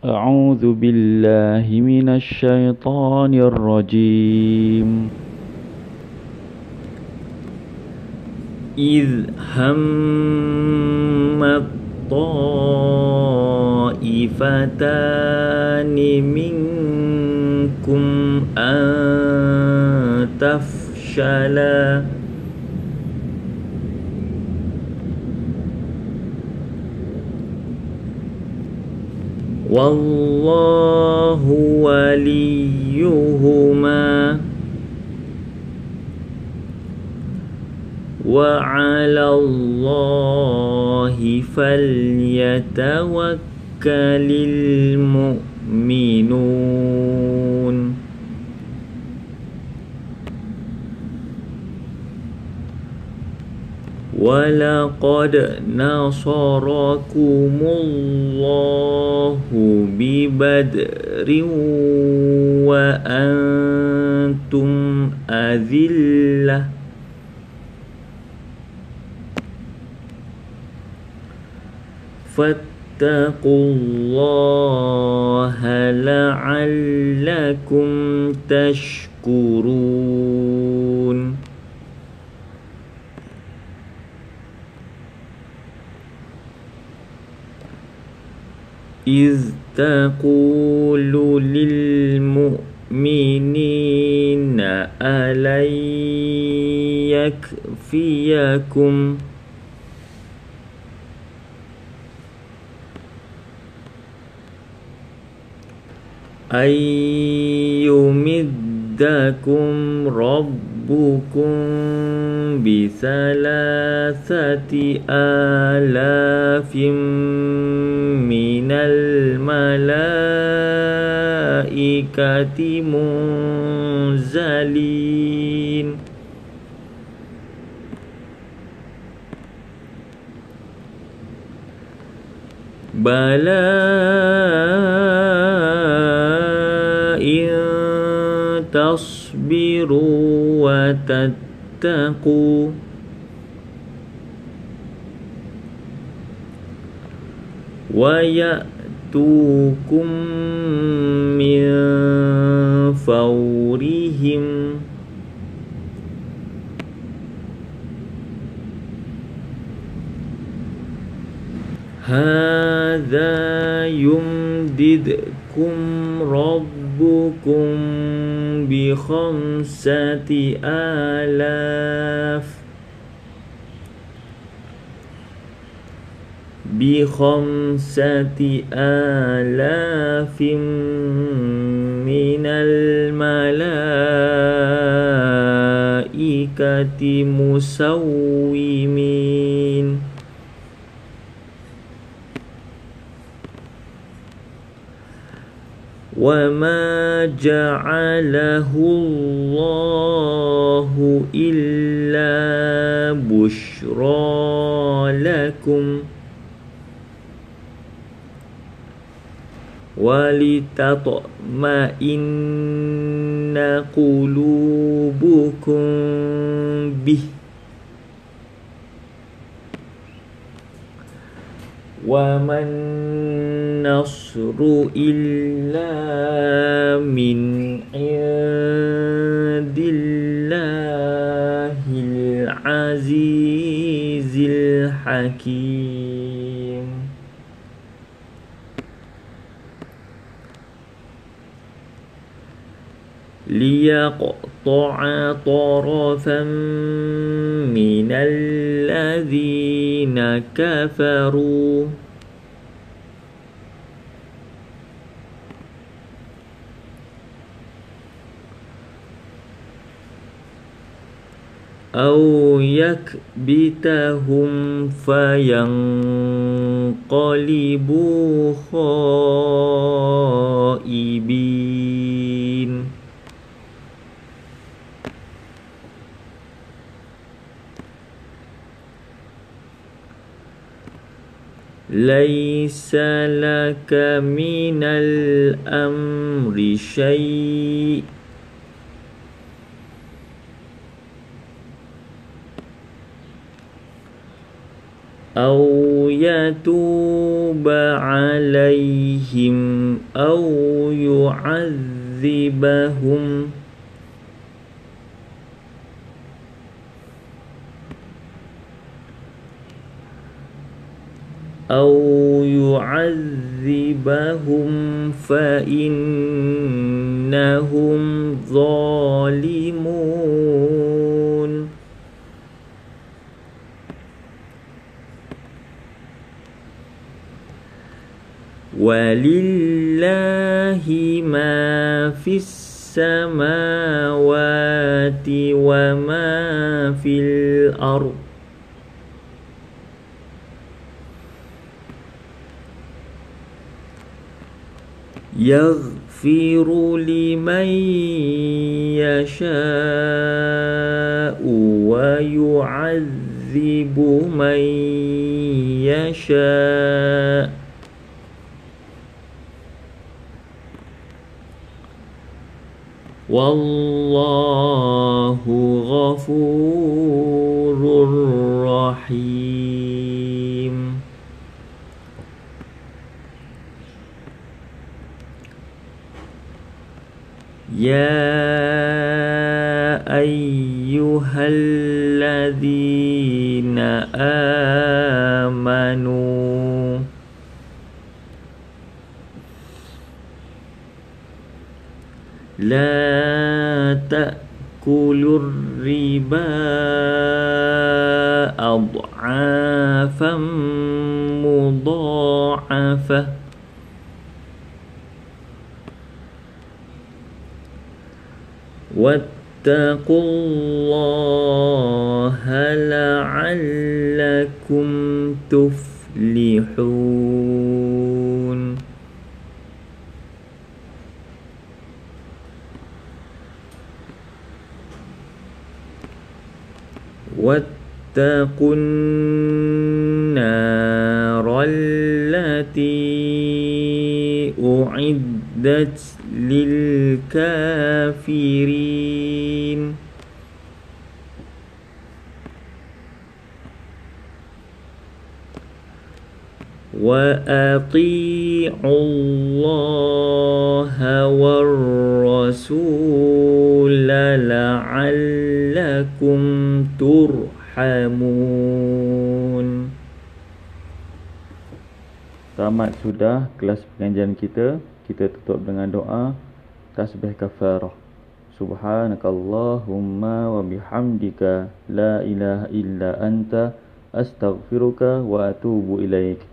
أعوذ بالله من الشيطان الرجيم إذ هم الطائفتان منكم أن تفشلا والله وليهما وعلى الله فليتوكل المؤمنون ولقد نصركم الله ببدر وأنتم أذلة فاتقوا الله لعلكم تشكرون إذ تقول للمؤمنين ألن يكفيكم أن يمدكم ربكم بثلاثة آلاف من الملائكة منزلين بلى إن تصبروا وتتقوا ويأتوكم من فورهم هذا يمددكم ربكم بخمسة آلاف من الملائكة مسومين وما جعله الله إلا بشرى لكم ولتطمئن قلوبكم به وما النصر إلا من عند الله العزيز الحكيم ليقطع طرفا من الذين كفروا أو يكبتهم فينقلبوا خائبين ليس لك من الأمر شيء أو يتوب عليهم أو يعذبهم فإنهم ظالمون. ولله ما في السماوات وما في الأرض يغفر لمن يشاء ويعذب من يشاء والله غفور رحيم. يا أيها الذين آمنوا لا تأكلوا الربا أضعافا مضاعفة واتقوا الله لعلكم تفلحون. واتقوا النار التي أعدت للكافرين وأطيعوا الله والرسول لعلكم ترحمون. Tamat sudah kelas pengajian kita. Kita tutup dengan doa tasbih kafarah. Subhanakallahumma wa bihamdika la ilaha illa anta astaghfiruka wa atubu ilaik.